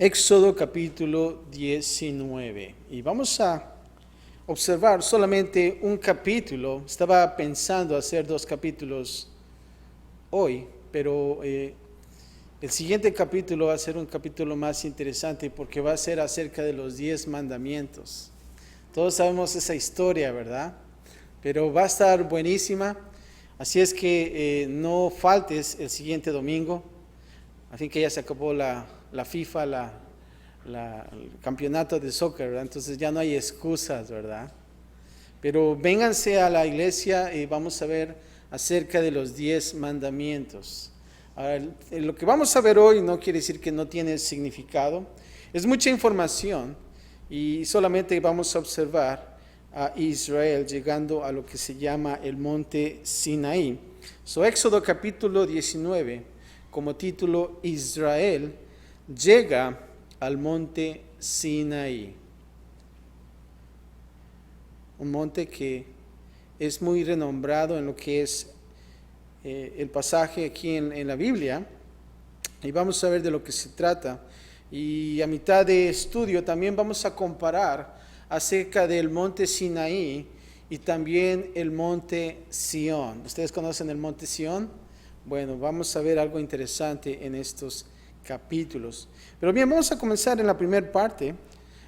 Éxodo capítulo 19. Y vamos a observar solamente un capítulo. Estaba pensando hacer 2 capítulos hoy, pero el siguiente capítulo va a ser un capítulo más interesante porque va a ser acerca de los 10 mandamientos. Todos sabemos esa historia, ¿verdad? Pero va a estar buenísima. Así es que no faltes el siguiente domingo. Así que ya se acabó la FIFA, el campeonato de soccer, ¿verdad? Entonces ya no hay excusas, ¿verdad? Pero vénganse a la iglesia y vamos a ver acerca de los 10 mandamientos. Ahora, lo que vamos a ver hoy no quiere decir que no tiene significado. Es mucha información y solamente vamos a observar a Israel llegando a lo que se llama el monte Sinaí. Éxodo capítulo 19, como título, Israel llega al monte Sinaí. Un monte que es muy renombrado en lo que es el pasaje aquí en la Biblia. Y vamos a ver de lo que se trata. Y a mitad de estudio también vamos a comparar acerca del monte Sinaí y también el monte Sión. ¿Ustedes conocen el monte Sión? Bueno, vamos a ver algo interesante en estos capítulos. Pero bien, vamos a comenzar en la primera parte,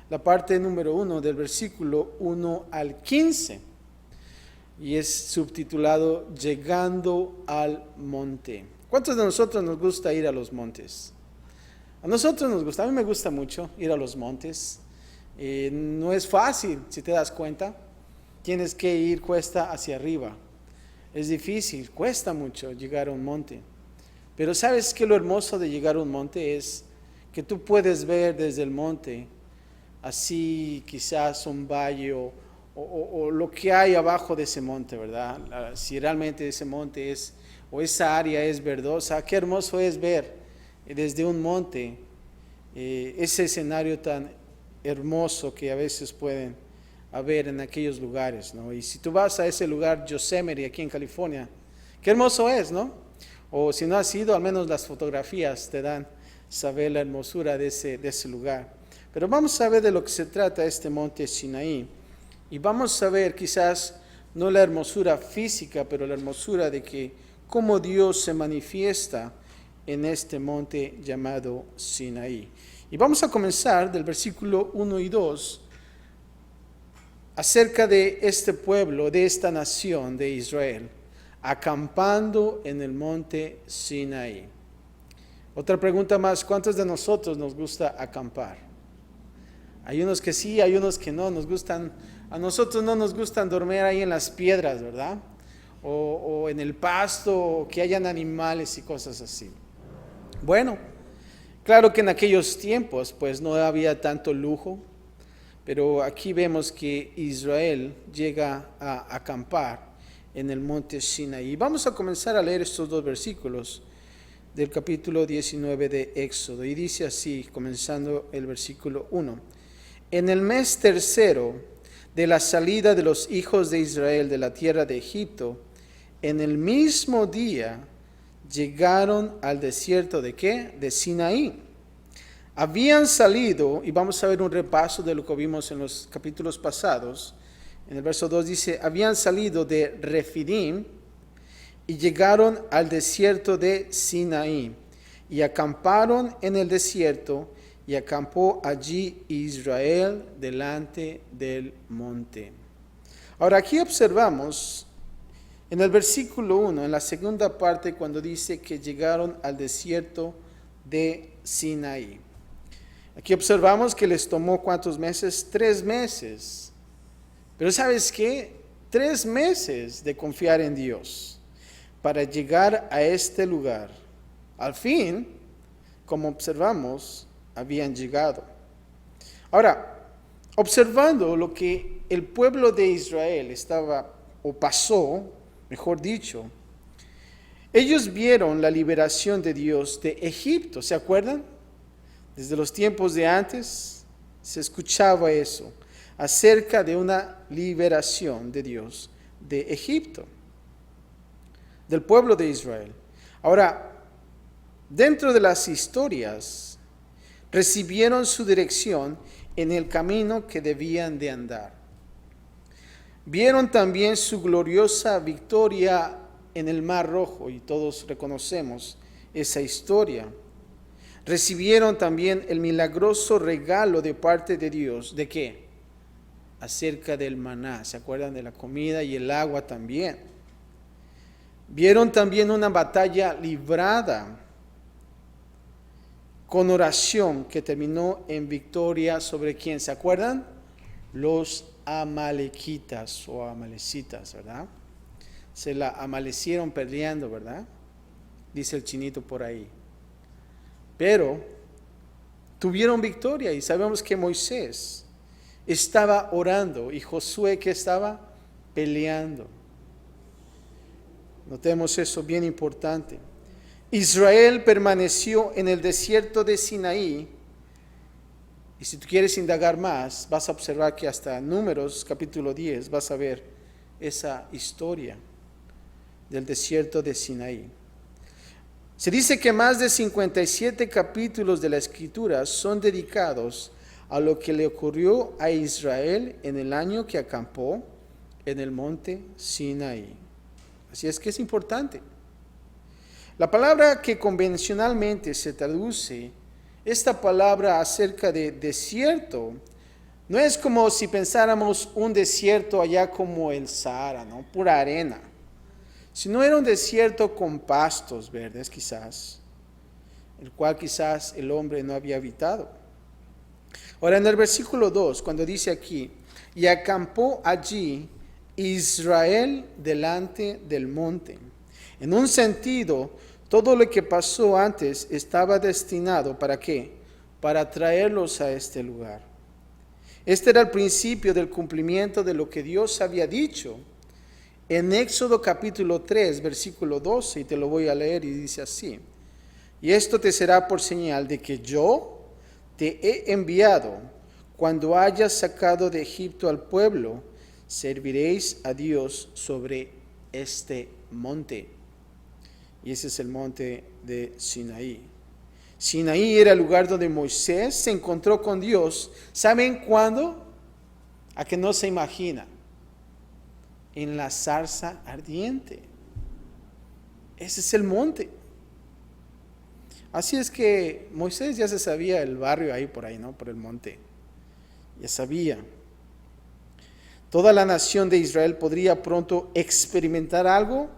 la parte número 1 del versículo 1 al 15. Y es subtitulado Llegando al monte. ¿Cuántos de nosotros nos gusta ir a los montes? A nosotros nos gusta, a mí me gusta mucho ir a los montes. No es fácil, si te das cuenta. Tienes que ir cuesta hacia arriba. Es difícil, cuesta mucho llegar a un monte. Pero ¿sabes qué? Lo hermoso de llegar a un monte es que tú puedes ver desde el monte, así quizás un valle o lo que hay abajo de ese monte, ¿verdad? Si realmente ese monte es, o esa área es verdosa, qué hermoso es ver desde un monte ese escenario tan hermoso que a veces pueden haber en aquellos lugares, ¿no? Y si tú vas a ese lugar, Yosemite, aquí en California, qué hermoso es, ¿no? O si no has ido, al menos las fotografías te dan saber la hermosura de ese lugar. Pero vamos a ver de lo que se trata este monte Sinaí. Y vamos a ver quizás no la hermosura física, pero la hermosura de que cómo Dios se manifiesta en este monte llamado Sinaí. Y vamos a comenzar del versículo 1 y 2 acerca de este pueblo, de esta nación de Israel, acampando en el monte Sinaí. Otra pregunta más, ¿cuántos de nosotros nos gusta acampar? Hay unos que sí, hay unos que no, a nosotros no nos gustan dormir ahí en las piedras, ¿verdad? O en el pasto, o que hayan animales y cosas así. Bueno, claro que en aquellos tiempos pues no había tanto lujo, pero aquí vemos que Israel llega a acampar en el monte Sinaí. Vamos a comenzar a leer estos 2 versículos del capítulo 19 de Éxodo. Y dice así, comenzando el versículo 1. En el mes tercero de la salida de los hijos de Israel de la tierra de Egipto, en el mismo día llegaron al desierto ¿de qué? De Sinaí. Habían salido, y vamos a ver un repaso de lo que vimos en los capítulos pasados. En el verso 2 dice, habían salido de Refidim y llegaron al desierto de Sinaí y acamparon en el desierto y acampó allí Israel delante del monte. Ahora aquí observamos en el versículo 1, en la segunda parte, cuando dice que llegaron al desierto de Sinaí. Aquí observamos que les tomó ¿cuántos meses? 3 meses. Pero ¿sabes qué? 3 meses de confiar en Dios para llegar a este lugar. Al fin, como observamos, habían llegado. Ahora, observando lo que el pueblo de Israel estaba o pasó, mejor dicho, ellos vieron la liberación de Dios de Egipto, ¿se acuerdan? Desde los tiempos de antes se escuchaba eso, acerca de una liberación de Dios de Egipto, del pueblo de Israel. Ahora, dentro de las historias, recibieron su dirección en el camino que debían de andar. Vieron también su gloriosa victoria en el Mar Rojo, y todos reconocemos esa historia. Recibieron también el milagroso regalo de parte de Dios. ¿De qué? Acerca del maná. ¿Se acuerdan de la comida y el agua también? Vieron también una batalla librada con oración que terminó en victoria sobre ¿quién? ¿Se acuerdan? Los amalequitas o amalecitas, ¿verdad? Se la amalecieron peleando, ¿verdad? Dice el chinito por ahí. Pero tuvieron victoria y sabemos que Moisés estaba orando y Josué que estaba peleando. Notemos eso bien importante. Israel permaneció en el desierto de Sinaí. Y si tú quieres indagar más, vas a observar que hasta Números capítulo 10 vas a ver esa historia del desierto de Sinaí. Se dice que más de 57 capítulos de la Escritura son dedicados a lo que le ocurrió a Israel en el año que acampó en el monte Sinaí. Así es que es importante. La palabra que convencionalmente se traduce, esta palabra acerca de desierto, no es como si pensáramos un desierto allá como el Sahara, ¿no? Pura arena. Sino era un desierto con pastos verdes quizás, el cual quizás el hombre no había habitado. Ahora en el versículo 2, cuando dice aquí, y acampó allí Israel delante del monte. En un sentido, todo lo que pasó antes estaba destinado ¿para qué? Para traerlos a este lugar. Este era el principio del cumplimiento de lo que Dios había dicho en Éxodo capítulo 3, versículo 12, y te lo voy a leer y dice así: y esto te será por señal de que yo te he enviado, cuando hayas sacado de Egipto al pueblo, serviréis a Dios sobre este monte. Y ese es el monte de Sinaí. Sinaí era el lugar donde Moisés se encontró con Dios. ¿Saben cuándo? A que no se imagina. En la zarza ardiente. Ese es el monte. Así es que Moisés ya se sabía el barrio ahí por ahí, ¿no? Por el monte. Ya sabía. Toda la nación de Israel podría pronto experimentar algo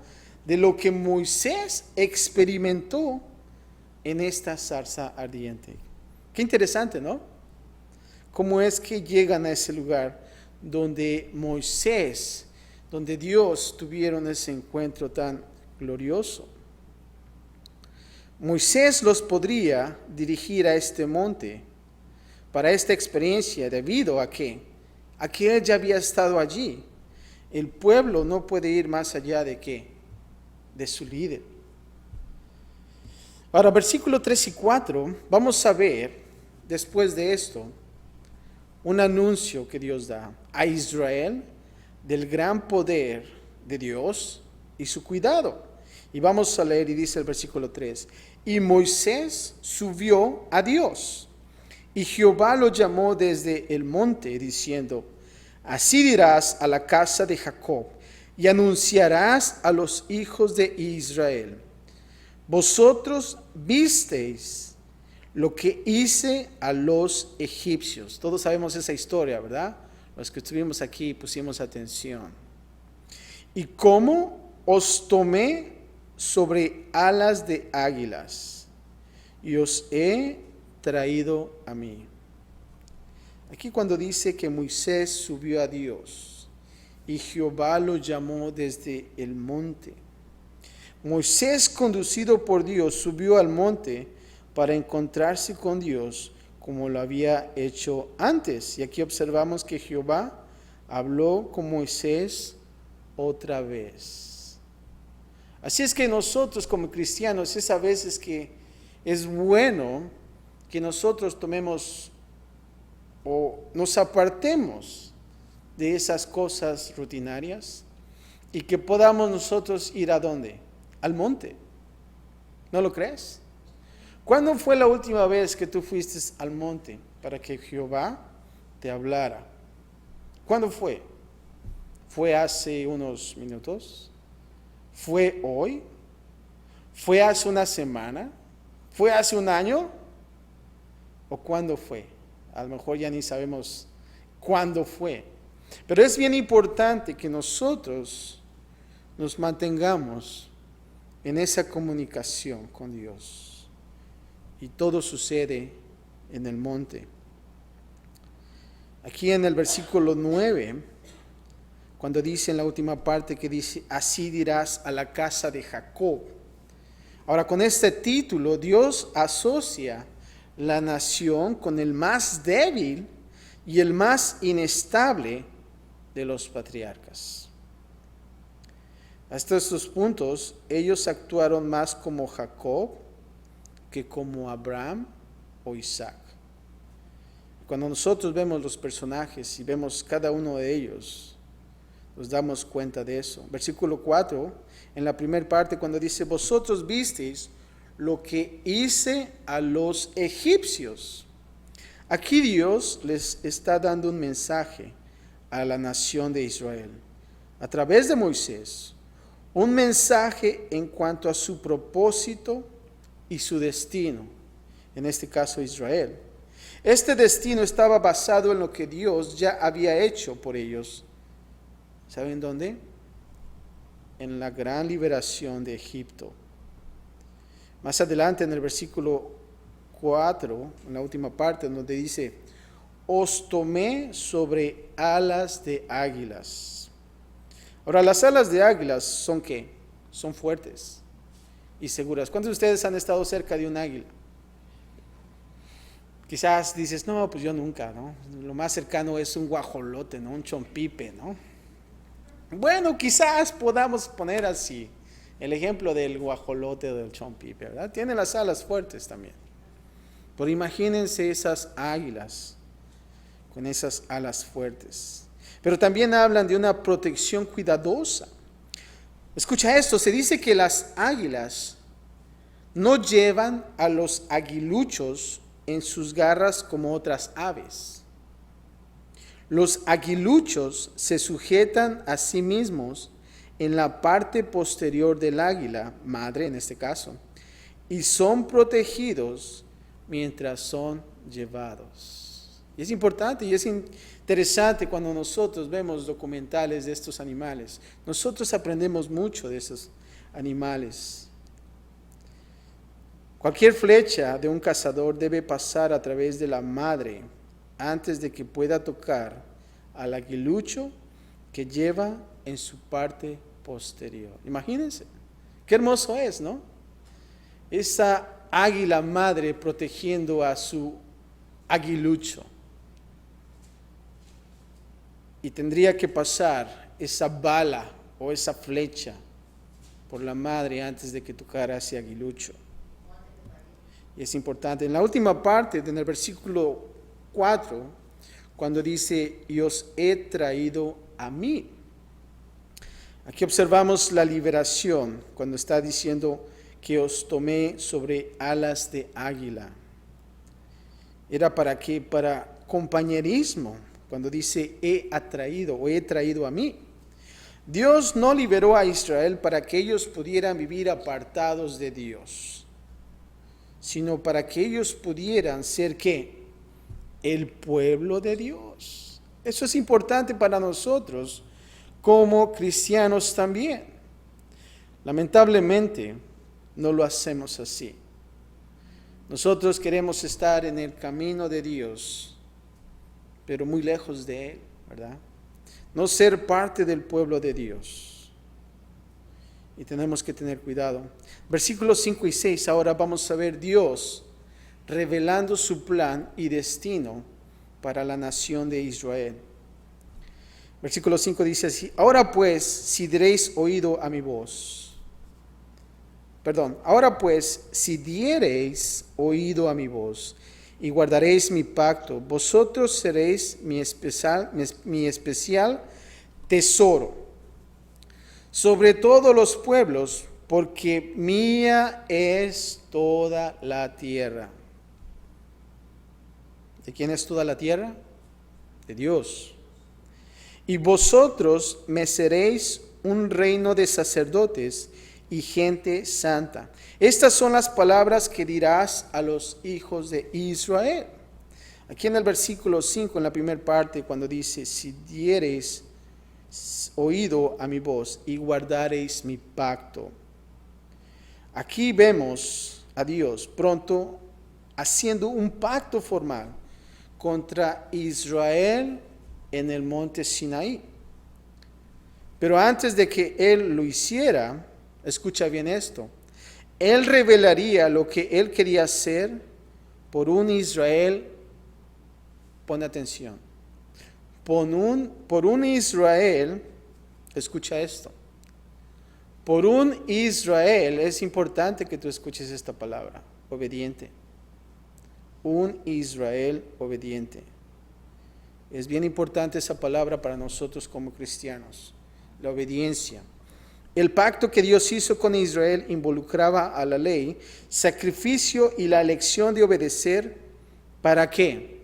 de lo que Moisés experimentó en esta zarza ardiente. Qué interesante, ¿no? ¿Cómo es que llegan a ese lugar donde Moisés, donde Dios tuvieron ese encuentro tan glorioso? Moisés los podría dirigir a este monte para esta experiencia debido a que él ya había estado allí. El pueblo no puede ir más allá de ¿qué? De su líder. Ahora, versículo 3 y 4, vamos a ver, después de esto, un anuncio que Dios da a Israel del gran poder de Dios y su cuidado. Y vamos a leer, y dice el versículo 3, y Moisés subió a Dios, y Jehová lo llamó desde el monte, diciendo, así dirás a la casa de Jacob, y anunciarás a los hijos de Israel, vosotros visteis lo que hice a los egipcios. Todos sabemos esa historia, ¿verdad? Los que estuvimos aquí pusimos atención. Y cómo os tomé sobre alas de águilas y os he traído a mí. Aquí cuando dice que Moisés subió a Dios y Jehová lo llamó desde el monte. Moisés, conducido por Dios, subió al monte para encontrarse con Dios como lo había hecho antes. Y aquí observamos que Jehová habló con Moisés otra vez. Así es que nosotros como cristianos es a veces que es bueno que nosotros tomemos o nos apartemos de esas cosas rutinarias y que podamos nosotros ir ¿a dónde? Al monte. ¿No lo crees? ¿Cuándo fue la última vez que tú fuiste al monte para que Jehová te hablara? ¿Cuándo fue? ¿Fue hace unos minutos? ¿Fue hoy? ¿Fue hace una semana? ¿Fue hace un año? ¿O cuándo fue? A lo mejor ya ni sabemos cuándo fue. Pero es bien importante que nosotros nos mantengamos en esa comunicación con Dios. Y todo sucede en el monte. Aquí en el versículo 9, cuando dice en la última parte que dice, así dirás a la casa de Jacob. Ahora, con este título, Dios asocia la nación con el más débil y el más inestable de los patriarcas. Hasta estos puntos, ellos actuaron más como Jacob que como Abraham o Isaac. Cuando nosotros vemos los personajes y vemos cada uno de ellos, nos damos cuenta de eso. Versículo 4, en la primera parte, cuando dice, vosotros visteis lo que hice a los egipcios. Aquí Dios les está dando un mensaje a la nación de Israel, a través de Moisés, un mensaje en cuanto a su propósito y su destino, en este caso Israel. Este destino estaba basado en lo que Dios ya había hecho por ellos. ¿Saben dónde? En la gran liberación de Egipto. Más adelante en el versículo 4, en la última parte, donde dice, os tomé sobre alas de águilas. Ahora, las alas de águilas son ¿qué? Son fuertes y seguras. ¿Cuántos de ustedes han estado cerca de un águila? Quizás dices, no, pues yo nunca, ¿no? Lo más cercano es un guajolote, ¿no? Un chompipe, ¿no? Bueno, quizás podamos poner así el ejemplo del guajolote o del chompipe, ¿verdad? Tiene las alas fuertes también. Pero imagínense esas águilas con esas alas fuertes. Pero también hablan de una protección cuidadosa. Escucha esto, se dice que las águilas no llevan a los aguiluchos en sus garras como otras aves. Los aguiluchos se sujetan a sí mismos en la parte posterior del águila, madre en este caso, y son protegidos mientras son llevados. Y es importante y es interesante cuando nosotros vemos documentales de estos animales. Nosotros aprendemos mucho de esos animales. Cualquier flecha de un cazador debe pasar a través de la madre antes de que pueda tocar al aguilucho que lleva en su parte posterior. Imagínense, qué hermoso es, ¿no? Esa águila madre protegiendo a su aguilucho. Y tendría que pasar esa bala o esa flecha por la madre antes de que tocara ese aguilucho. Y es importante. En la última parte, en el versículo 4, cuando dice, y os he traído a mí. Aquí observamos la liberación, cuando está diciendo que os tomé sobre alas de águila. ¿Era para qué? Para compañerismo, cuando dice, he atraído o he traído a mí. Dios no liberó a Israel para que ellos pudieran vivir apartados de Dios, sino para que ellos pudieran ser ¿qué? El pueblo de Dios. Eso es importante para nosotros como cristianos también. Lamentablemente no lo hacemos así. Nosotros queremos estar en el camino de Dios, pero muy lejos de Él, ¿verdad? No ser parte del pueblo de Dios. Y tenemos que tener cuidado. Versículos 5 y 6, ahora vamos a ver Dios revelando su plan y destino para la nación de Israel. Versículo 5 dice así, ahora pues, si diereis oído a mi voz. Ahora pues, si diereis oído a mi voz y guardaréis mi pacto, vosotros seréis mi especial tesoro sobre todos los pueblos, porque mía es toda la tierra. ¿De quién es toda la tierra? De Dios. Y vosotros me seréis un reino de sacerdotes y gente santa. Estas son las palabras que dirás a los hijos de Israel. Aquí en el versículo 5, en la primera parte, cuando dice, si diereis oído a mi voz y guardareis mi pacto. Aquí vemos a Dios pronto haciendo un pacto formal contra Israel en el monte Sinaí. Pero antes de que Él lo hiciera, escucha bien esto, Él revelaría lo que Él quería hacer por un Israel, pon atención, por un Israel, escucha esto, por un Israel, es importante que tú escuches esta palabra, obediente, un Israel obediente. Es bien importante esa palabra para nosotros como cristianos, la obediencia. El pacto que Dios hizo con Israel involucraba a la ley, sacrificio y la elección de obedecer. ¿Para qué?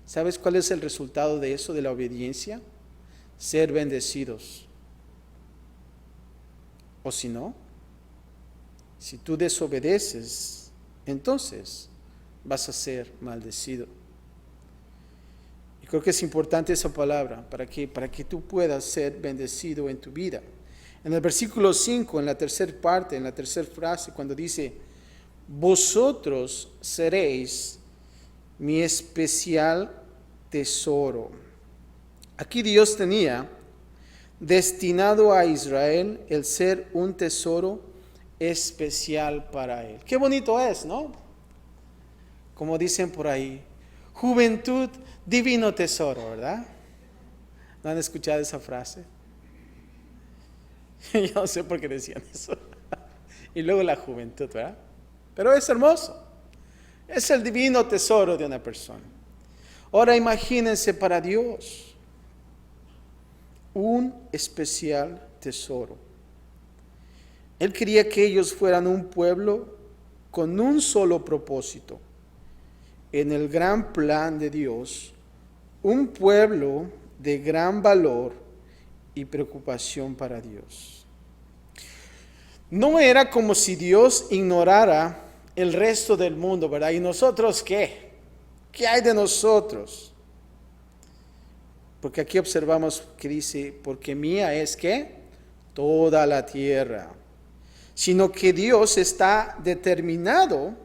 ¿Sabes cuál es el resultado de eso, de la obediencia? Ser bendecidos. O si no, si tú desobedeces, entonces vas a ser maldecido. Y creo que es importante esa palabra para que tú puedas ser bendecido en tu vida. En el versículo 5, en la tercera parte, en la tercera frase, cuando dice, vosotros seréis mi especial tesoro. Aquí Dios tenía destinado a Israel el ser un tesoro especial para él. Qué bonito es, ¿no? Como dicen por ahí, juventud, divino tesoro, ¿verdad? ¿No han escuchado esa frase? Yo no sé por qué decían eso. Y luego la juventud, ¿verdad? Pero es hermoso. Es el divino tesoro de una persona. Ahora imagínense para Dios un especial tesoro. Él quería que ellos fueran un pueblo con un solo propósito. En el gran plan de Dios, un pueblo de gran valor y preocupación para Dios. No era como si Dios ignorara el resto del mundo, ¿verdad? ¿Y nosotros qué? ¿Qué hay de nosotros? Porque aquí observamos que dice, porque mía es ¿qué? Toda la tierra. Sino que Dios está determinado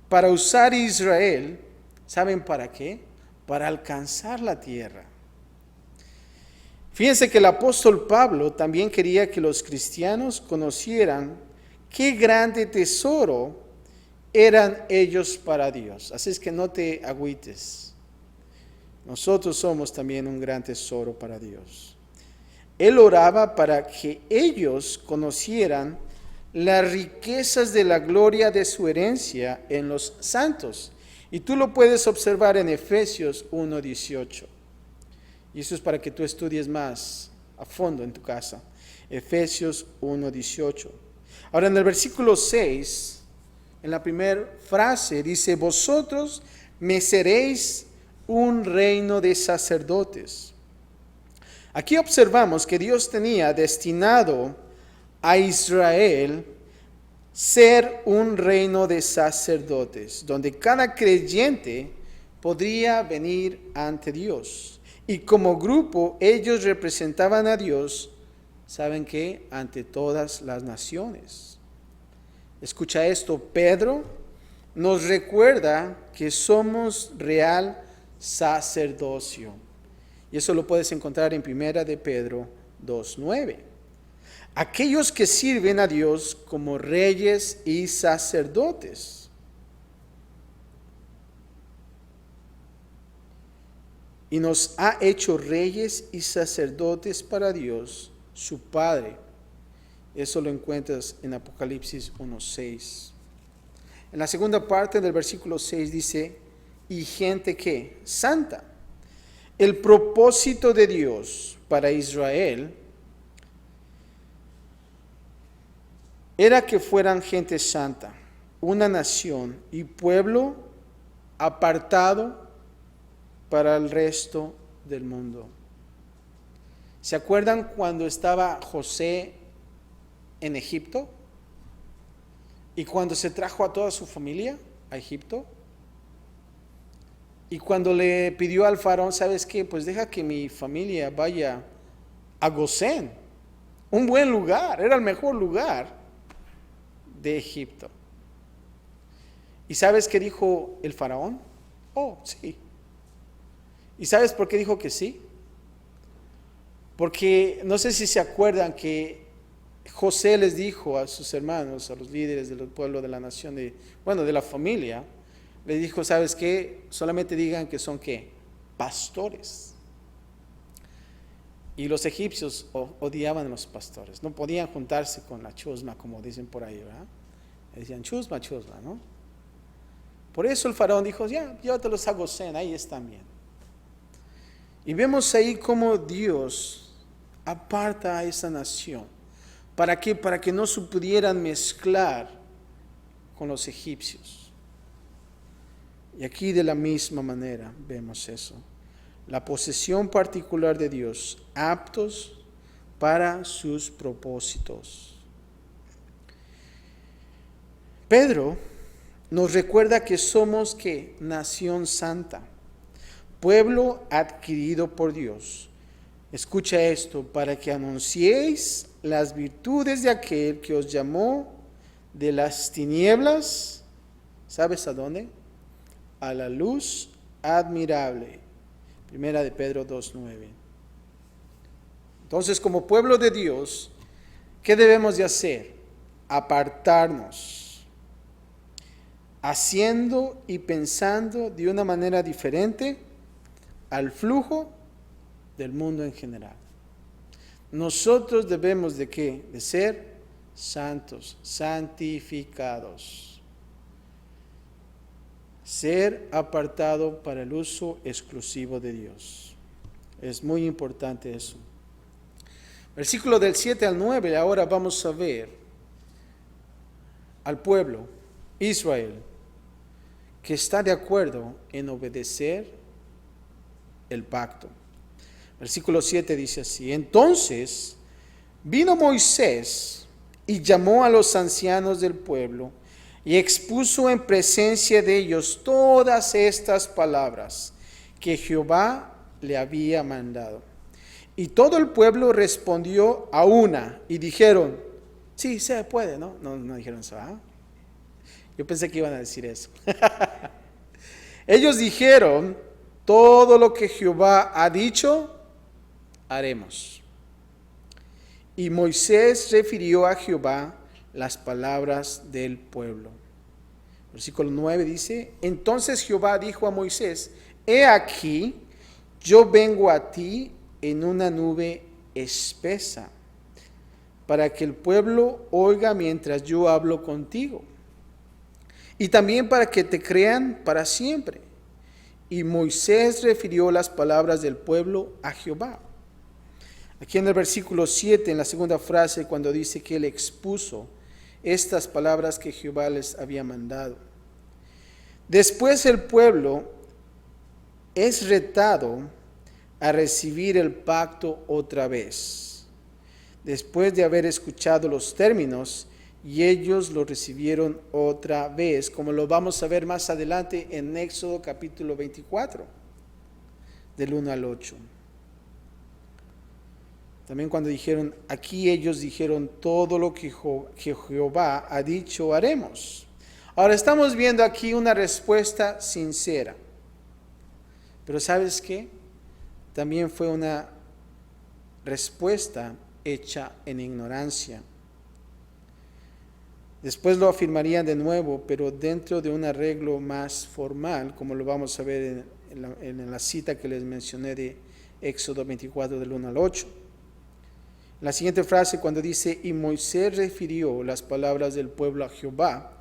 para usar Israel, ¿saben para qué? Para alcanzar la tierra. Fíjense que el apóstol Pablo también quería que los cristianos conocieran qué grande tesoro eran ellos para Dios. Así es que no te agüites. Nosotros somos también un gran tesoro para Dios. Él oraba para que ellos conocieran las riquezas de la gloria de su herencia en los santos. Y tú lo puedes observar en Efesios 1:18. Y eso es para que tú estudies más a fondo en tu casa. Efesios 1:18. Ahora en el versículo 6, en la primera frase, dice, vosotros me seréis un reino de sacerdotes. Aquí observamos que Dios tenía destinado a Israel ser un reino de sacerdotes, donde cada creyente podría venir ante Dios. Y como grupo ellos representaban a Dios, ¿saben qué? Ante todas las naciones. Escucha esto, Pedro nos recuerda que somos real sacerdocio. Y eso lo puedes encontrar en 1 de Pedro 2:9. Aquellos que sirven a Dios como reyes y sacerdotes. Y nos ha hecho reyes y sacerdotes para Dios, su Padre. Eso lo encuentras en Apocalipsis 1:6. En la segunda parte del versículo 6 dice, y gente que santa. El propósito de Dios para Israel era que fueran gente santa, una nación y pueblo apartado para el resto del mundo. ¿Se acuerdan cuando estaba José en Egipto? Y cuando se trajo a toda su familia a Egipto. Y cuando le pidió al faraón, ¿sabes qué? Pues deja que mi familia vaya a Gosén, un buen lugar, era el mejor lugar de Egipto. ¿Y sabes qué dijo el faraón? Oh, sí. ¿Y sabes por qué dijo que sí? Porque no sé si se acuerdan que José les dijo a sus hermanos, a los líderes del pueblo, de la nación, de la familia, les dijo, ¿sabes qué? Solamente digan que son, ¿qué? Pastores. Y los egipcios odiaban a los pastores, no podían juntarse con la chusma, como dicen por ahí, ¿verdad? Decían chusma, chusma, ¿no? Por eso el faraón dijo, ya, llévatelos a Gosén, ahí están bien. Y vemos ahí cómo Dios aparta a esa nación. ¿Para qué? Para que no se pudieran mezclar con los egipcios. Y aquí de la misma manera vemos eso. La posesión particular de Dios, aptos para sus propósitos. Pedro nos recuerda que somos, ¿qué? Nación santa, pueblo adquirido por Dios. Escucha esto, para que anunciéis las virtudes de aquel que os llamó de las tinieblas, ¿sabes a dónde? A la luz admirable. Primera de Pedro 2:9. Entonces, como pueblo de Dios, ¿qué debemos de hacer? Apartarnos, haciendo y pensando de una manera diferente al flujo del mundo en general. Nosotros debemos de ¿qué? De ser santos, santificados. Ser apartado para el uso exclusivo de Dios. Es muy importante eso. Versículo del 7 al 9, ahora vamos a ver al pueblo, Israel, que está de acuerdo en obedecer el pacto. Versículo 7 dice así: entonces vino Moisés y llamó a los ancianos del pueblo y expuso en presencia de ellos todas estas palabras que Jehová le había mandado. Y todo el pueblo respondió a una y dijeron, sí, se puede, ¿no? No dijeron eso, ¿ah? Yo pensé que iban a decir eso. Ellos dijeron, todo lo que Jehová ha dicho, haremos. Y Moisés refirió a Jehová las palabras del pueblo. Versículo 9 dice, entonces Jehová dijo a Moisés, he aquí, yo vengo a ti en una nube espesa, para que el pueblo oiga mientras yo hablo contigo, y también para que te crean para siempre. Y Moisés refirió las palabras del pueblo a Jehová. Aquí en el versículo 7, en la segunda frase, cuando dice que él expuso estas palabras que Jehová les había mandado. Después el pueblo es retado a recibir el pacto otra vez, después de haber escuchado los términos, y ellos lo recibieron otra vez, como lo vamos a ver más adelante en Éxodo capítulo 24, del 1 al 8. También cuando dijeron, aquí ellos dijeron, todo lo que Jehová ha dicho haremos. Ahora estamos viendo aquí una respuesta sincera. Pero ¿sabes qué? También fue una respuesta hecha en ignorancia. Después lo afirmarían de nuevo, pero dentro de un arreglo más formal, como lo vamos a ver en la cita que les mencioné de Éxodo 24 del 1 al 8. La siguiente frase cuando dice, y Moisés refirió las palabras del pueblo a Jehová,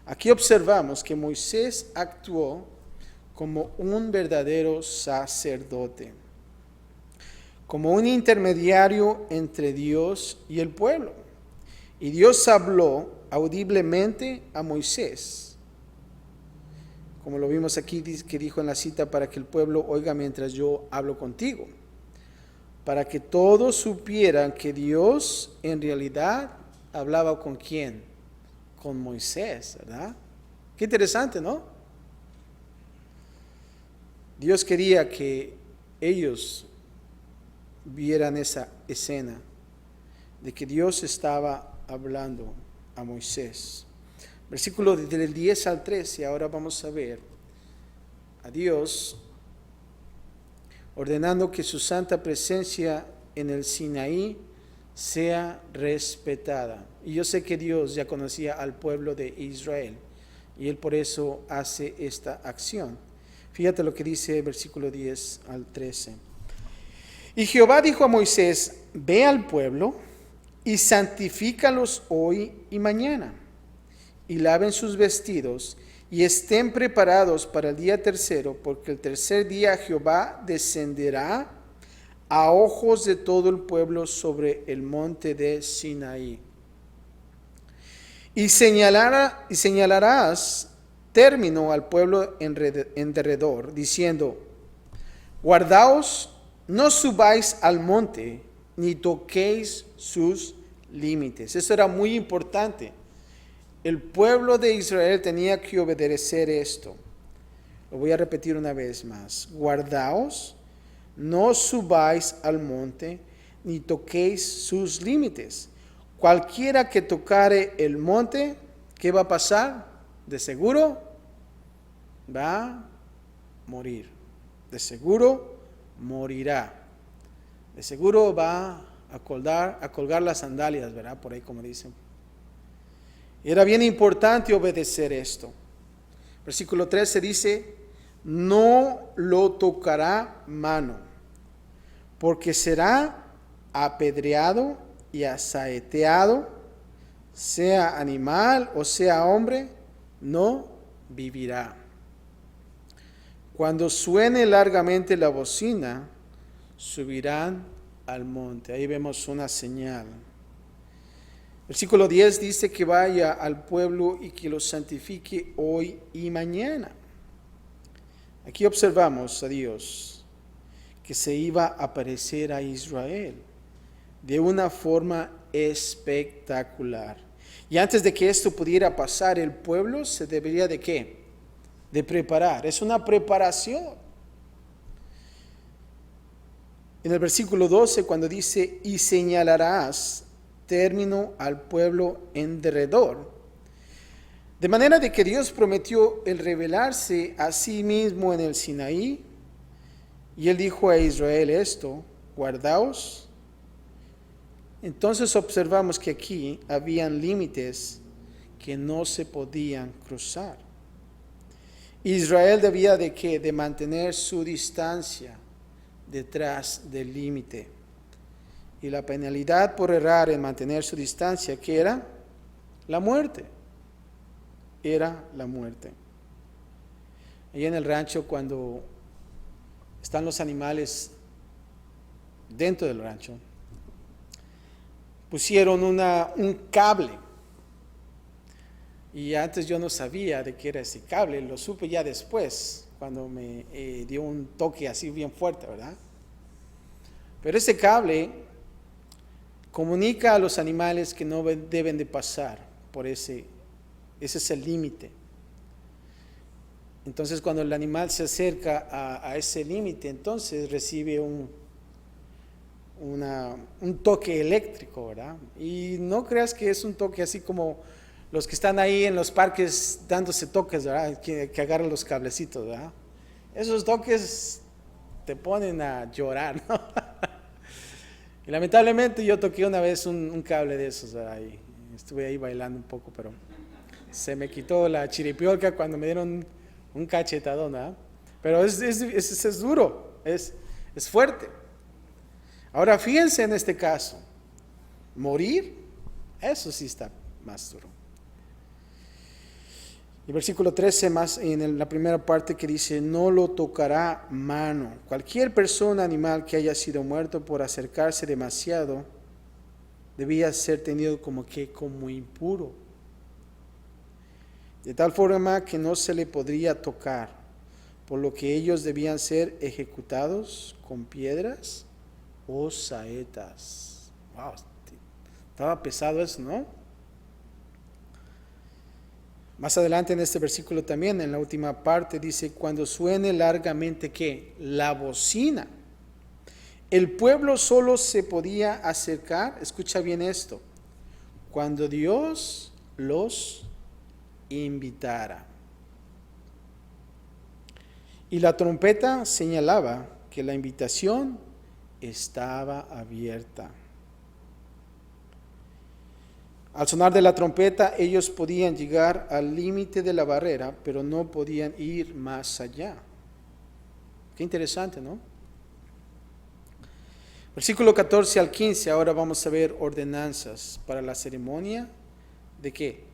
aquí observamos que Moisés actuó como un verdadero sacerdote, como un intermediario entre Dios y el pueblo. Y Dios habló audiblemente a Moisés, como lo vimos aquí, que dijo en la cita, para que el pueblo oiga mientras yo hablo contigo, para que todos supieran que Dios en realidad hablaba con ¿quién? Con Moisés, ¿verdad? Qué interesante, ¿no? Dios quería que ellos vieran esa escena de que Dios estaba hablando a Moisés. Versículo del 10 al 13, ahora vamos a ver a Dios ordenando que su santa presencia en el Sinaí sea respetada. Y yo sé que Dios ya conocía al pueblo de Israel y Él por eso hace esta acción. Fíjate lo que dice el versículo 10 al 13. Y Jehová dijo a Moisés, ve al pueblo y santifícalos hoy y mañana, y laven sus vestidos, y estén preparados para el día tercero, porque el tercer día Jehová descenderá a ojos de todo el pueblo sobre el monte de Sinaí. Y señalarás término al pueblo en derredor, diciendo, guardaos, no subáis al monte, ni toquéis sus límites. Eso era muy importante. El pueblo de Israel tenía que obedecer esto. Lo voy a repetir una vez más. Guardaos, no subáis al monte, ni toquéis sus límites. Cualquiera que tocare el monte, ¿qué va a pasar? De seguro va a morir. De seguro morirá. De seguro va a colgar las sandalias, ¿verdad? Por ahí como dicen. Era bien importante obedecer esto. Versículo 13 dice, no lo tocará mano, porque será apedreado y asaeteado, sea animal o sea hombre, no vivirá. Cuando suene largamente la bocina, subirán al monte. Ahí vemos una señal. Versículo 10 dice que vaya al pueblo y que lo santifique hoy y mañana. Aquí observamos a Dios que se iba a aparecer a Israel de una forma espectacular. Y antes de que esto pudiera pasar, el pueblo se debería de ¿qué? De preparar. Es una preparación. En el versículo 12, cuando dice, y señalarás término al pueblo en derredor. De manera de que Dios prometió el revelarse a sí mismo en el Sinaí, y Él dijo a Israel esto, guardaos. Entonces observamos que aquí habían límites que no se podían cruzar. Israel debía de ¿qué? De mantener su distancia detrás del límite. Y la penalidad por errar en mantener su distancia, ¿qué era? La muerte. Era la muerte. Allí en el rancho, cuando están los animales dentro del rancho, pusieron un cable. Y antes yo no sabía de qué era ese cable, lo supe ya después, cuando me dio un toque así bien fuerte, ¿verdad? Pero ese cable comunica a los animales que no deben de pasar por ese es el límite. Entonces cuando el animal se acerca a ese límite, entonces recibe un toque eléctrico, ¿verdad? Y no creas que es un toque así como los que están ahí en los parques dándose toques, ¿verdad? Que agarran los cablecitos, ¿verdad? Esos toques te ponen a llorar, ¿no? Y lamentablemente yo toqué una vez un cable de esos, ¿verdad? Y estuve ahí bailando un poco, pero se me quitó la chiripiolca cuando me dieron un cachetadón, ¿verdad? Pero es duro, es fuerte. Ahora fíjense en este caso, morir, eso sí está más duro. El versículo 13 más en la primera parte que dice, no lo tocará mano. Cualquier persona, animal que haya sido muerto por acercarse demasiado debía ser tenido como impuro, de tal forma que no se le podría tocar, por lo que ellos debían ser ejecutados con piedras o saetas. Wow, estaba pesado eso, ¿no? Más adelante en este versículo también, en la última parte, dice, cuando suene largamente, ¿qué? La bocina. El pueblo solo se podía acercar, escucha bien esto, cuando Dios los invitara. Y la trompeta señalaba que la invitación estaba abierta. Al sonar de la trompeta, ellos podían llegar al límite de la barrera, pero no podían ir más allá. Qué interesante, ¿no? Versículo 14 al 15, ahora vamos a ver ordenanzas para la ceremonia. ¿De qué?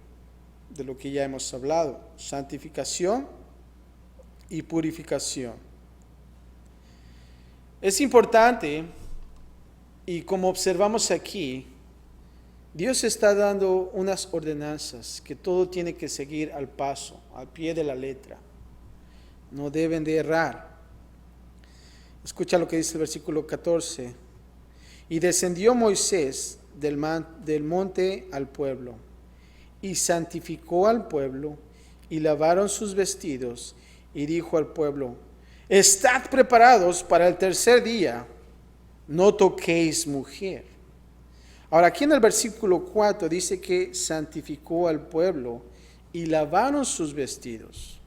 De lo que ya hemos hablado, santificación y purificación. Es importante, y como observamos aquí, Dios está dando unas ordenanzas que todo tiene que seguir al paso, al pie de la letra. No deben de errar. Escucha lo que dice el versículo 14. Y descendió Moisés del monte al pueblo, y santificó al pueblo, y lavaron sus vestidos, y dijo al pueblo, estad preparados para el tercer día, no toquéis mujer. Ahora aquí en el versículo 4 dice que santificó al pueblo y lavaron sus vestidos.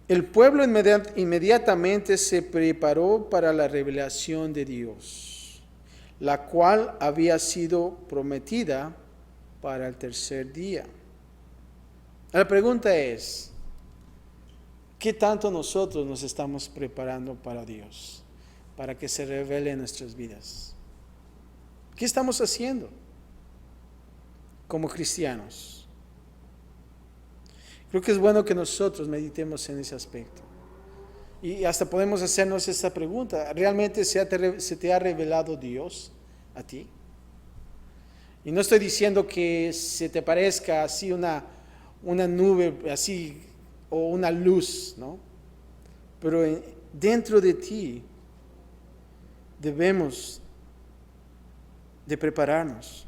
El pueblo inmediatamente se preparó para la revelación de Dios, la cual había sido prometida para el tercer día. La pregunta es, ¿qué tanto nosotros nos estamos preparando para Dios, para que se revele en nuestras vidas? ¿Qué estamos haciendo como cristianos? Creo que es bueno que nosotros meditemos en ese aspecto. Y hasta podemos hacernos esta pregunta. ¿Realmente se te ha revelado Dios a ti? Y no estoy diciendo que se te parezca así una nube así o una luz, ¿no? Pero dentro de ti debemos de prepararnos.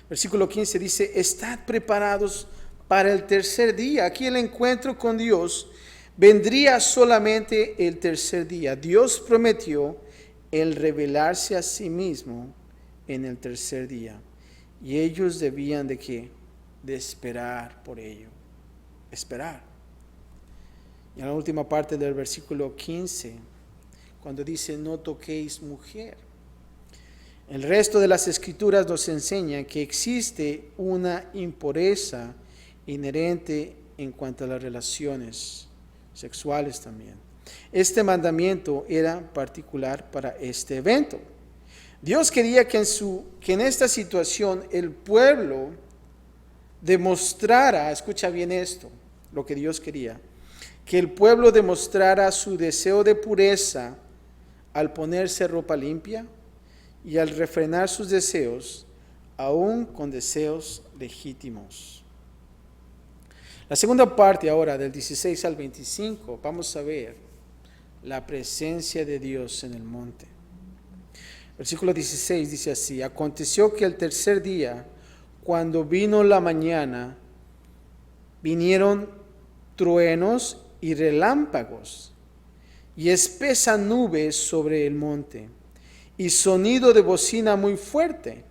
Versículo 15 dice, estad preparados para el tercer día. Aquí el encuentro con Dios vendría solamente el tercer día. Dios prometió el revelarse a sí mismo en el tercer día. Y ellos debían de ¿qué? De esperar por ello. Esperar. Y en la última parte del versículo 15, cuando dice, no toquéis mujer. El resto de las escrituras nos enseña que existe una impureza inherente en cuanto a las relaciones sexuales también. Este mandamiento era particular para este evento. Dios quería que en esta situación el pueblo demostrara, escucha bien esto, lo que Dios quería, que el pueblo demostrara su deseo de pureza al ponerse ropa limpia y al refrenar sus deseos, aún con deseos legítimos. La segunda parte ahora, del 16 al 25, vamos a ver la presencia de Dios en el monte. Versículo 16 dice así, aconteció que el tercer día, cuando vino la mañana, vinieron truenos y relámpagos, y espesa nube sobre el monte, y sonido de bocina muy fuerte,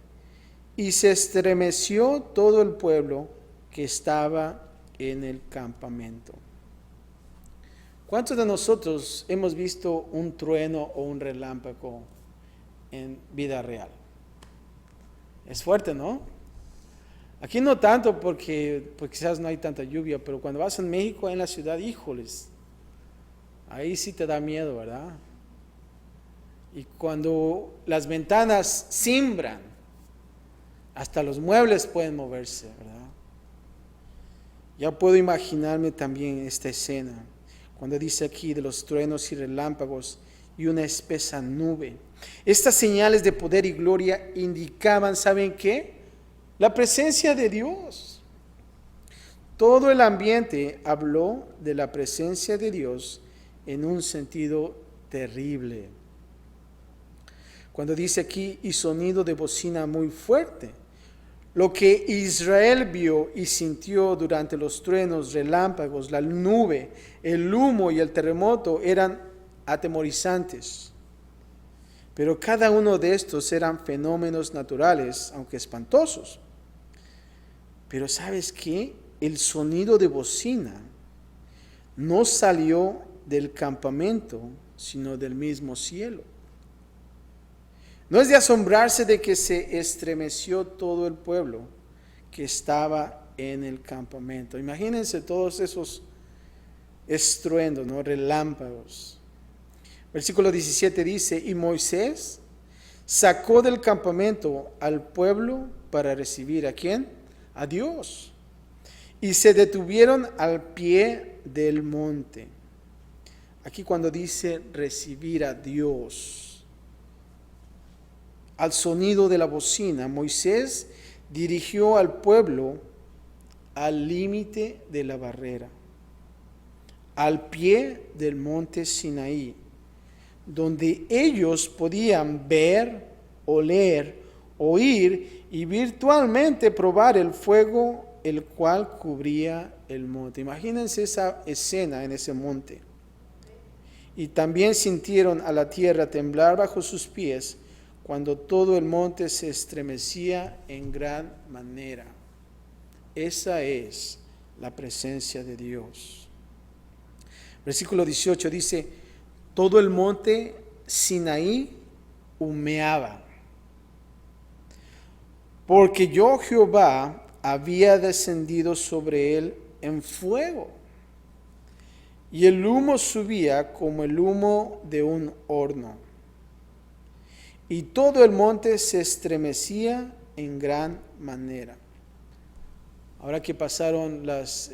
y se estremeció todo el pueblo que estaba en el campamento. ¿Cuántos de nosotros hemos visto un trueno o un relámpago en vida real? Es fuerte, ¿no? Aquí no tanto porque quizás no hay tanta lluvia, pero cuando vas en México, en la ciudad, híjoles, ahí sí te da miedo, ¿verdad? Y cuando las ventanas cimbran, hasta los muebles pueden moverse, ¿verdad? Ya puedo imaginarme también esta escena, cuando dice aquí de los truenos y relámpagos, y una espesa nube. Estas señales de poder y gloria indicaban, ¿saben qué? La presencia de Dios. Todo el ambiente habló de la presencia de Dios en un sentido terrible. Cuando dice aquí, y sonido de bocina muy fuerte, lo que Israel vio y sintió durante los truenos, relámpagos, la nube, el humo y el terremoto eran atemorizantes. Pero cada uno de estos eran fenómenos naturales, aunque espantosos. Pero ¿sabes qué? El sonido de bocina no salió del campamento, sino del mismo cielo. No es de asombrarse de que se estremeció todo el pueblo que estaba en el campamento. Imagínense todos esos estruendos, ¿no? Relámpagos. Versículo 17 dice, y Moisés sacó del campamento al pueblo para recibir ¿a quién? A Dios. Y se detuvieron al pie del monte. Aquí cuando dice recibir a Dios, al sonido de la bocina, Moisés dirigió al pueblo al límite de la barrera, al pie del monte Sinaí, donde ellos podían ver, oler, oír y virtualmente probar el fuego el cual cubría el monte. Imagínense esa escena en ese monte. Y también sintieron a la tierra temblar bajo sus pies cuando todo el monte se estremecía en gran manera. Esa es la presencia de Dios. Versículo 18 dice, todo el monte Sinaí humeaba, porque yo Jehová había descendido sobre él en fuego, y el humo subía como el humo de un horno, y todo el monte se estremecía en gran manera. Ahora que pasaron las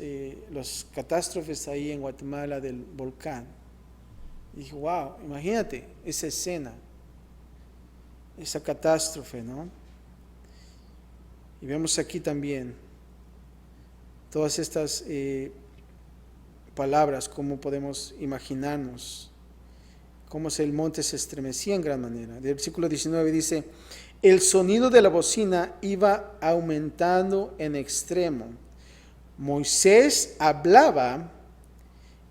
catástrofes ahí en Guatemala del volcán, dije, wow, imagínate esa escena, esa catástrofe, ¿no? Y vemos aquí también todas estas palabras, cómo podemos imaginarnos, cómo el monte se estremecía en gran manera. Del versículo 19 dice, el sonido de la bocina iba aumentando en extremo. Moisés hablaba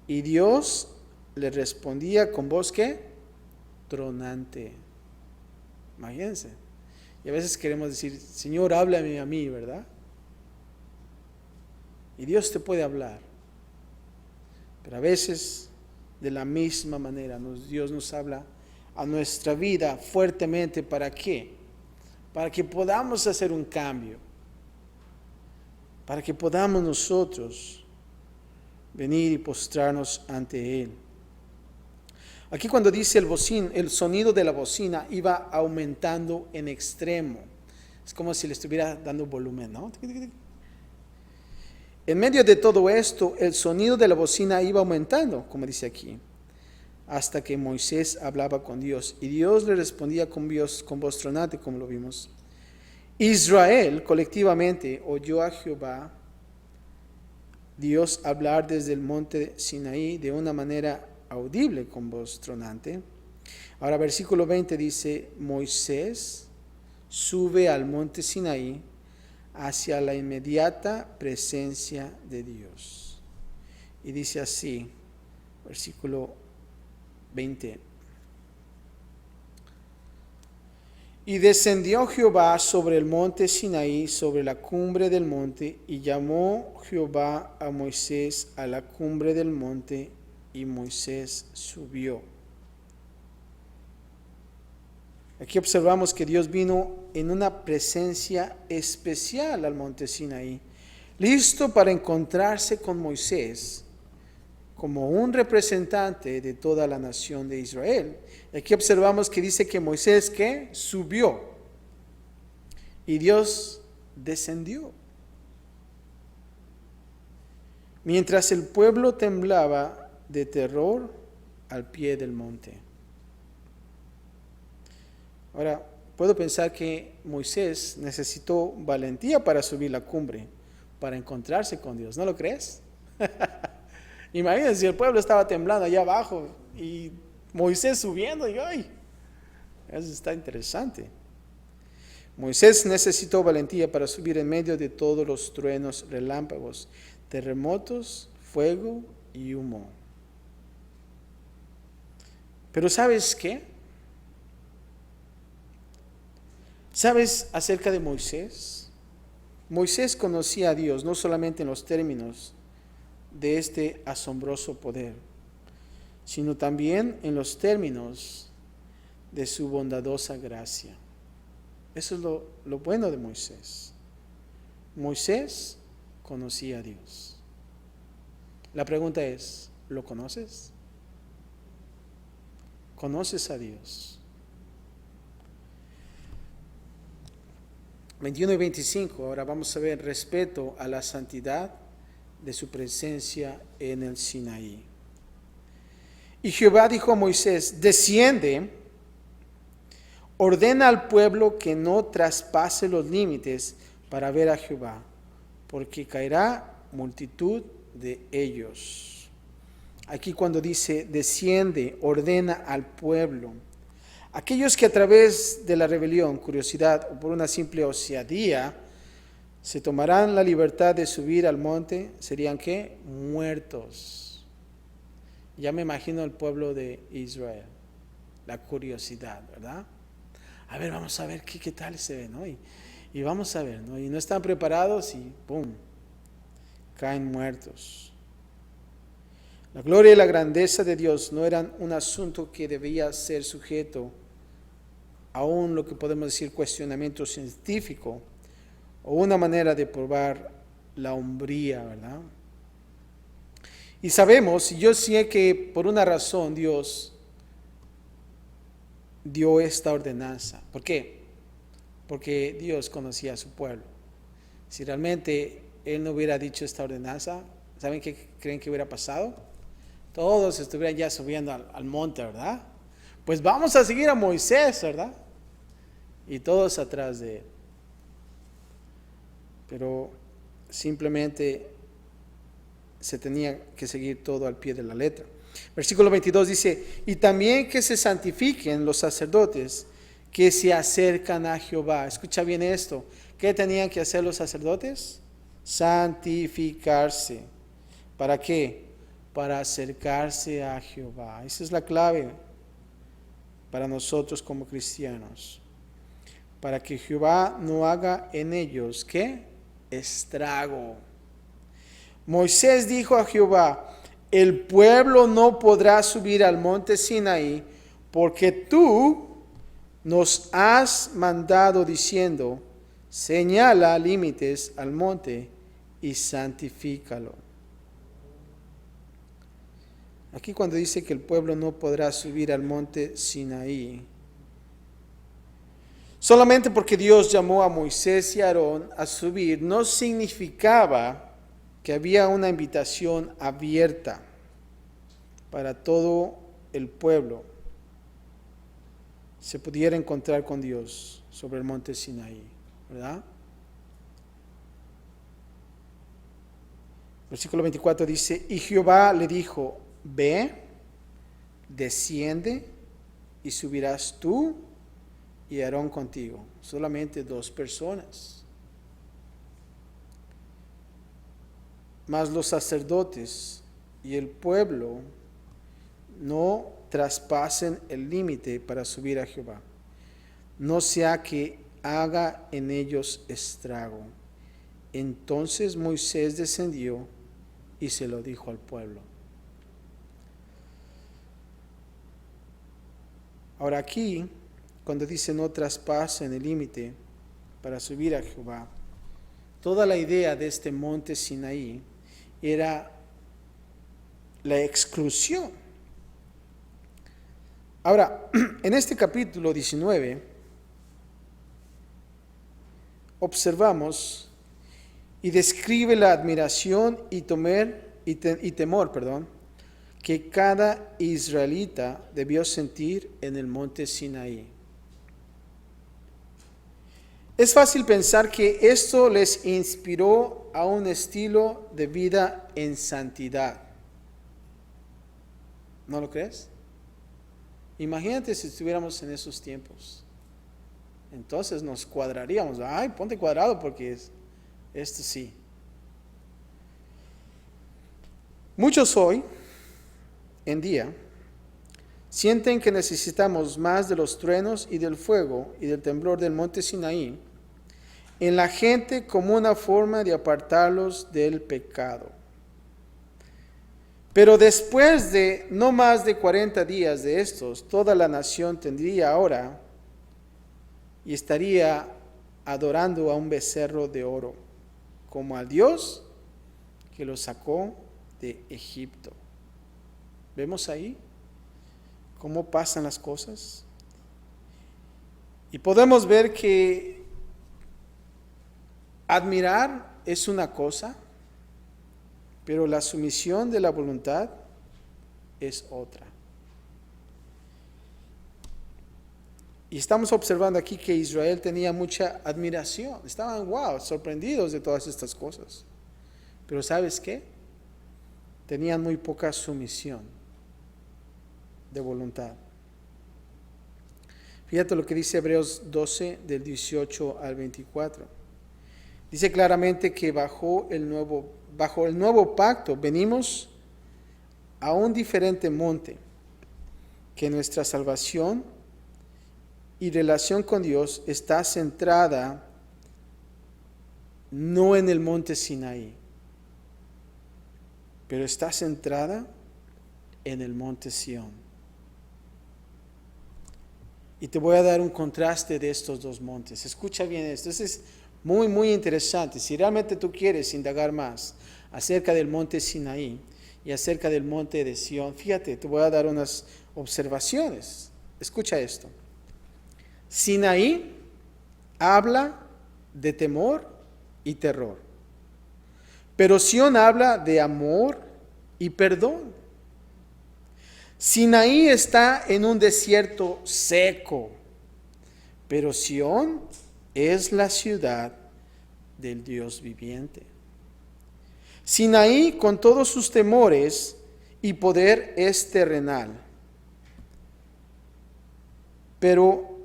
y Dios le respondía con voz ¿qué? Tronante. Imagínense. Y a veces queremos decir, Señor, háblame a mí, ¿verdad? Y Dios te puede hablar. Pero a veces, de la misma manera, Dios nos habla a nuestra vida fuertemente. ¿Para qué? Para que podamos hacer un cambio. Para que podamos nosotros venir y postrarnos ante Él. Aquí cuando dice el sonido de la bocina iba aumentando en extremo. Es como si le estuviera dando volumen, ¿no? En medio de todo esto, el sonido de la bocina iba aumentando, como dice aquí, hasta que Moisés hablaba con Dios. Y Dios le respondía con voz tronante, como lo vimos. Israel colectivamente oyó a Jehová, Dios, hablar desde el monte Sinaí de una manera audible con voz tronante. Ahora versículo 20 dice, Moisés sube al monte Sinaí hacia la inmediata presencia de Dios. Y dice así, versículo 20. Y descendió Jehová sobre el monte Sinaí, sobre la cumbre del monte, y llamó Jehová a Moisés a la cumbre del monte, y Moisés subió. Aquí observamos que Dios vino en una presencia especial al monte Sinaí, listo para encontrarse con Moisés como un representante de toda la nación de Israel. Aquí observamos que dice que Moisés ¿qué? Subió y Dios descendió. Mientras el pueblo temblaba de terror al pie del monte. Ahora, puedo pensar que Moisés necesitó valentía para subir la cumbre, para encontrarse con Dios. ¿No lo crees? Imagínense si el pueblo estaba temblando allá abajo y Moisés subiendo y ¡ay! Eso está interesante. Moisés necesitó valentía para subir en medio de todos los truenos, relámpagos, terremotos, fuego y humo. Pero ¿sabes qué? ¿Sabes acerca de Moisés? Moisés conocía a Dios no solamente en los términos de este asombroso poder, sino también en los términos de su bondadosa gracia. Eso es lo bueno de Moisés. Moisés conocía a Dios. La pregunta es, ¿lo conoces? ¿Conoces a Dios? 21 y 25, ahora vamos a ver respeto a la santidad de su presencia en el Sinaí. Y Jehová dijo a Moisés, desciende, ordena al pueblo que no traspase los límites para ver a Jehová, porque caerá multitud de ellos. Aquí cuando dice desciende, ordena al pueblo. Aquellos que a través de la rebelión, curiosidad o por una simple osadía se tomarán la libertad de subir al monte, serían ¿qué? Muertos. Ya me imagino el pueblo de Israel, la curiosidad, ¿verdad? A ver, vamos a ver qué tal se ve, ¿no? Y vamos a ver, ¿no? Y no están preparados y ¡pum! Caen muertos. La gloria y la grandeza de Dios no eran un asunto que debía ser sujeto a lo que podemos decir cuestionamiento científico o una manera de probar la hombría, ¿verdad? Y sabemos, y yo sé que por una razón Dios dio esta ordenanza. ¿Por qué? Porque Dios conocía a su pueblo. Si realmente Él no hubiera dicho esta ordenanza, ¿saben qué creen que hubiera pasado? Todos estuvieran ya subiendo al monte, ¿verdad? Pues vamos a seguir a Moisés, ¿verdad? Y todos atrás de él. Pero simplemente se tenía que seguir todo al pie de la letra. Versículo 22 dice, y también que se santifiquen los sacerdotes que se acercan a Jehová. Escucha bien esto. ¿Qué tenían que hacer los sacerdotes? Santificarse. ¿Para qué? Para acercarse a Jehová. Esa es la clave para nosotros como cristianos. Para que Jehová no haga en ellos, ¿qué? Estrago. Moisés dijo a Jehová, el pueblo no podrá subir al monte Sinaí, porque tú nos has mandado diciendo, señala límites al monte y santifícalo. Aquí cuando dice que el pueblo no podrá subir al monte Sinaí, solamente porque Dios llamó a Moisés y a Aarón a subir, no significaba que había una invitación abierta para todo el pueblo se pudiera encontrar con Dios sobre el monte Sinaí, ¿verdad? Versículo 24 dice, y Jehová le dijo, ve, desciende y subirás tú y Aarón contigo. Solamente 2 personas. Mas los sacerdotes y el pueblo no traspasen el límite para subir a Jehová, no sea que haga en ellos estrago. Entonces Moisés descendió y se lo dijo al pueblo. Ahora aquí, cuando dice no traspasen el límite para subir a Jehová, toda la idea de este monte Sinaí era la exclusión. Ahora, en este capítulo 19, observamos y describe la admiración y temor, que cada israelita debió sentir en el monte Sinaí. Es fácil pensar que esto les inspiró a un estilo de vida en santidad. ¿No lo crees? Imagínate si estuviéramos en esos tiempos. Entonces nos cuadraríamos. Ay, ponte cuadrado porque esto sí. Muchos hoy en día sienten que necesitamos más de los truenos y del fuego y del temblor del monte Sinaí en la gente como una forma de apartarlos del pecado. Pero después de no más de 40 días de estos, toda la nación tendría ahora y estaría adorando a un becerro de oro, como al Dios que los sacó de Egipto. ¿Vemos ahí cómo pasan las cosas? Y podemos ver que admirar es una cosa, pero la sumisión de la voluntad es otra. Y estamos observando aquí que Israel tenía mucha admiración. Estaban, sorprendidos de todas estas cosas. Pero ¿sabes qué? Tenían muy poca sumisión de voluntad. Fíjate lo que dice Hebreos 12, del 18 al 24. Dice claramente que bajo el nuevo pacto venimos a un diferente monte, que nuestra salvación y relación con Dios está centrada no en el monte Sinaí, pero está centrada en el monte Sión. Y te voy a dar un contraste de estos dos montes. Escucha bien esto. Es muy, muy interesante. Si realmente tú quieres indagar más acerca del monte Sinaí y acerca del monte de Sión, fíjate, te voy a dar unas observaciones. Escucha esto. Sinaí habla de temor y terror, pero Sión habla de amor y perdón. Sinaí está en un desierto seco, pero Sión es la ciudad del Dios viviente. Sinaí, con todos sus temores y poder, es terrenal, pero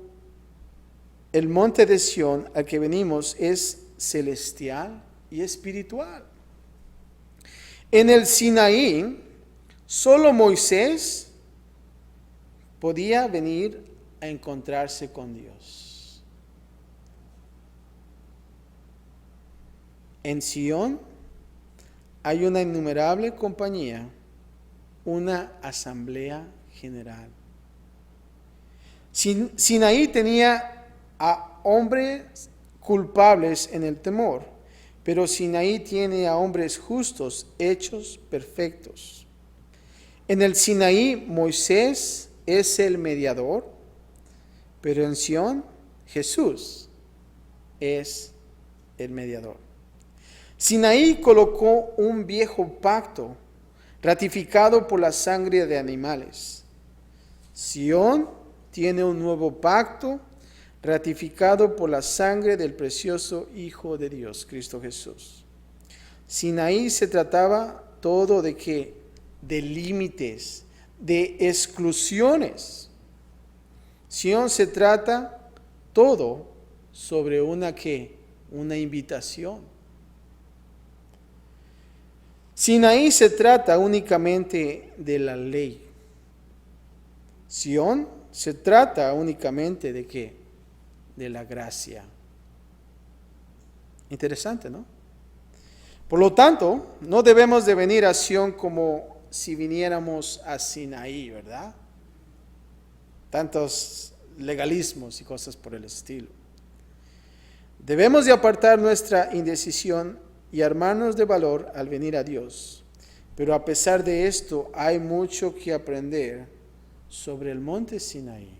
el monte de Sión al que venimos es celestial y espiritual. En el Sinaí, solo Moisés podía venir a encontrarse con Dios. En Sión hay una innumerable compañía, una asamblea general. Sinaí tenía a hombres culpables en el temor, pero Sinaí tiene a hombres justos, hechos perfectos. En el Sinaí Moisés es el mediador, pero en Sión Jesús es el mediador. Sinaí colocó un viejo pacto ratificado por la sangre de animales. Sión tiene un nuevo pacto ratificado por la sangre del precioso Hijo de Dios, Cristo Jesús. Sinaí se trataba todo de qué? De límites, de exclusiones. Sión se trata todo sobre una ¿qué? Una invitación. Sinaí se trata únicamente de la ley. Sión se trata únicamente de ¿qué? De la gracia. Interesante, ¿no? Por lo tanto, no debemos de venir a Sión como si viniéramos a Sinaí, ¿verdad? Tantos legalismos y cosas por el estilo. Debemos de apartar nuestra indecisión y armarnos de valor al venir a Dios. Pero a pesar de esto, hay mucho que aprender sobre el monte Sinaí.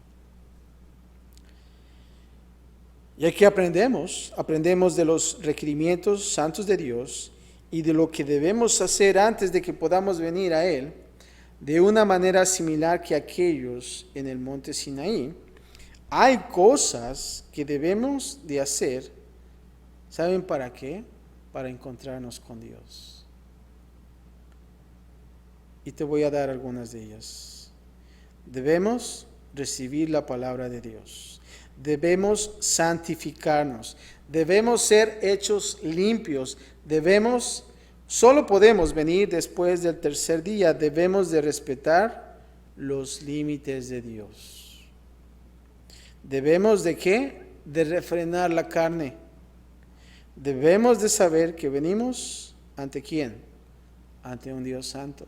Y aquí aprendemos de los requerimientos santos de Dios y de lo que debemos hacer antes de que podamos venir a Él, de una manera similar que aquellos en el monte Sinaí. hay cosas que debemos de hacer. ¿Saben para qué? Para encontrarnos con Dios. Y te voy a dar algunas de ellas. Debemos recibir la palabra de Dios. Debemos santificarnos. Debemos ser hechos limpios. Solo podemos venir después del tercer día. Debemos de respetar los límites de Dios. Debemos de ¿qué? De refrenar la carne. Debemos de saber que venimos ¿ante quién? Ante un Dios santo.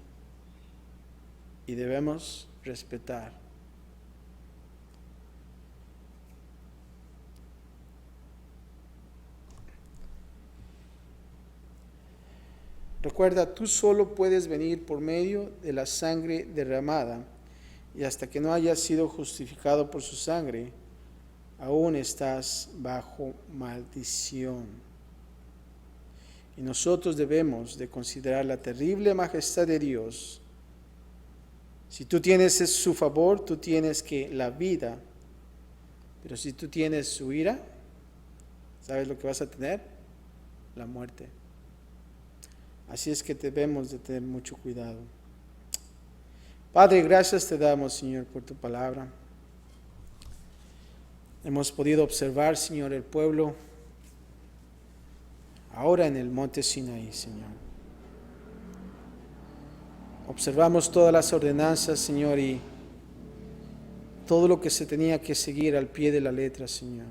Y debemos respetar. Recuerda, tú solo puedes venir por medio de la sangre derramada, y hasta que no hayas sido justificado por su sangre, aún estás bajo maldición. Y nosotros debemos de considerar la terrible majestad de Dios. Si tú tienes su favor, tú tienes que la vida. Pero si tú tienes su ira, ¿sabes lo que vas a tener? La muerte. Así es que debemos de tener mucho cuidado. Padre, gracias te damos, Señor, por tu palabra. Hemos podido observar, Señor, el pueblo ahora en el monte Sinaí, Señor. Observamos todas las ordenanzas, Señor, y todo lo que se tenía que seguir al pie de la letra, Señor.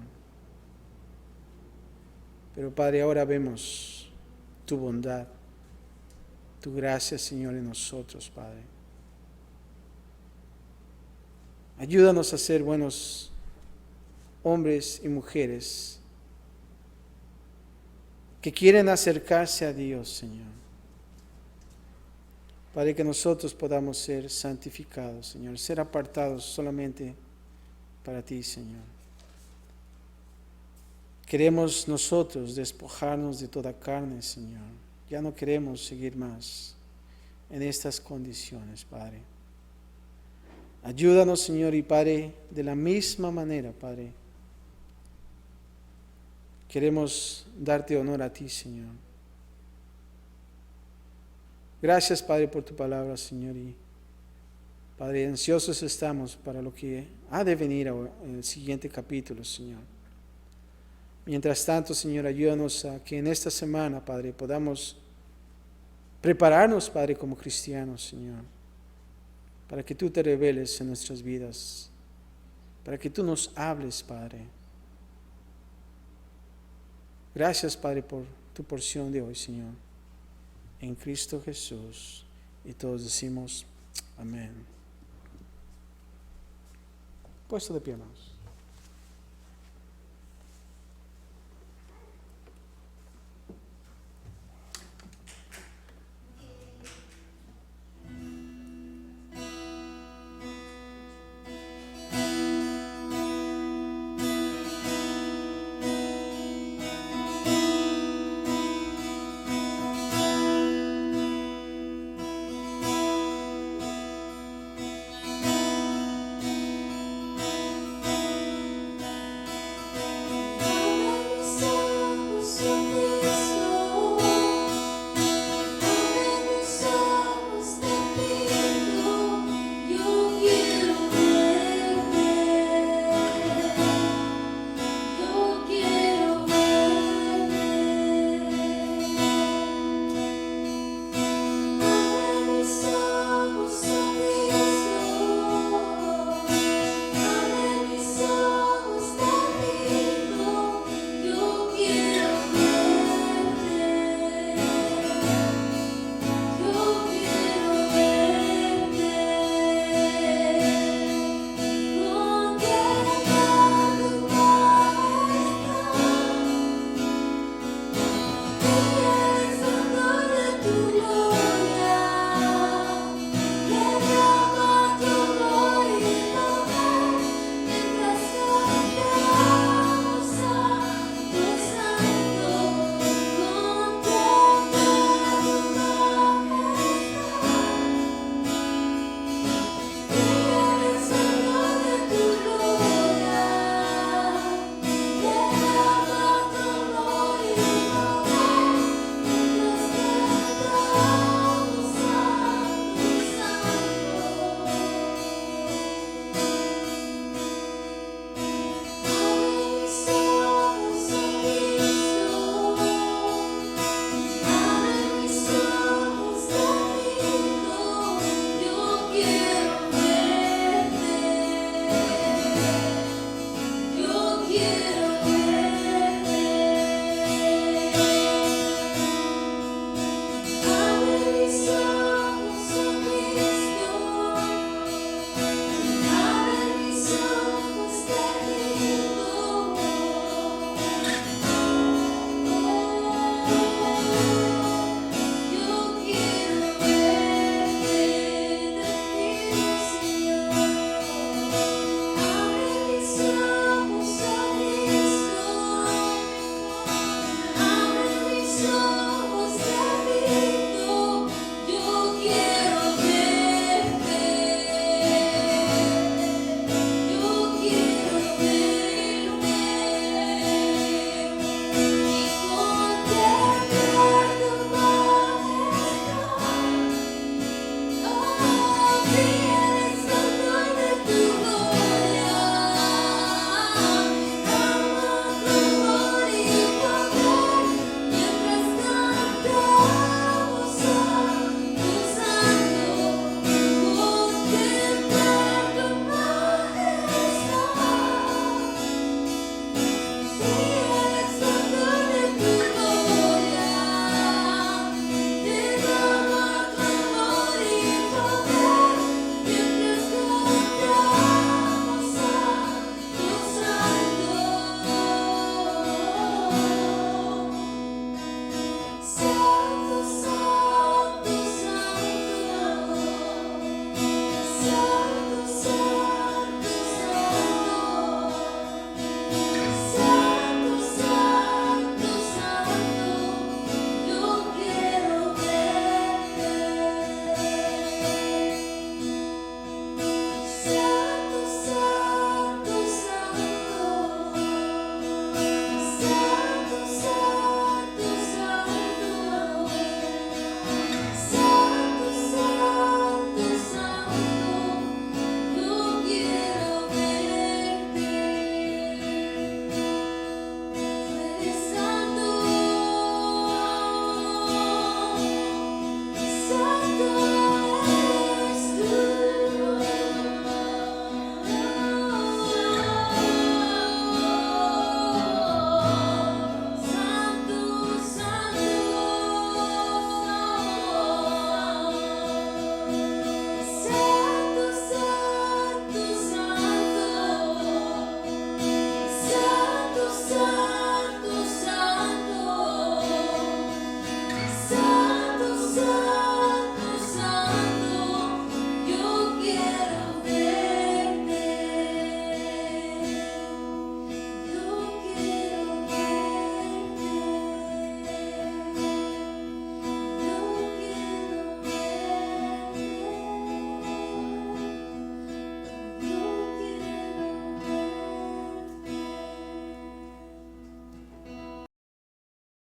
Pero, Padre, ahora vemos tu bondad, tu gracia, Señor, en nosotros, Padre. Ayúdanos a ser buenos hombres y mujeres que quieren acercarse a Dios, Señor. Padre, que nosotros podamos ser santificados, Señor, ser apartados solamente para ti, Señor. Queremos nosotros despojarnos de toda carne, Señor. Ya no queremos seguir más en estas condiciones, Padre. Ayúdanos, Señor, y Padre, de la misma manera, Padre, queremos darte honor a ti, Señor. Gracias, Padre, por tu palabra, Señor. Y Padre, ansiosos estamos para lo que ha de venir en el siguiente capítulo, Señor. Mientras tanto, Señor, ayúdanos a que en esta semana, Padre, podamos prepararnos, Padre, como cristianos, Señor, para que tú te reveles en nuestras vidas, para que tú nos hables, Padre. Gracias, Padre, por tu porción de hoy, Señor. En Cristo Jesús. Y todos decimos amén. Puesto de pie, hermanos. Son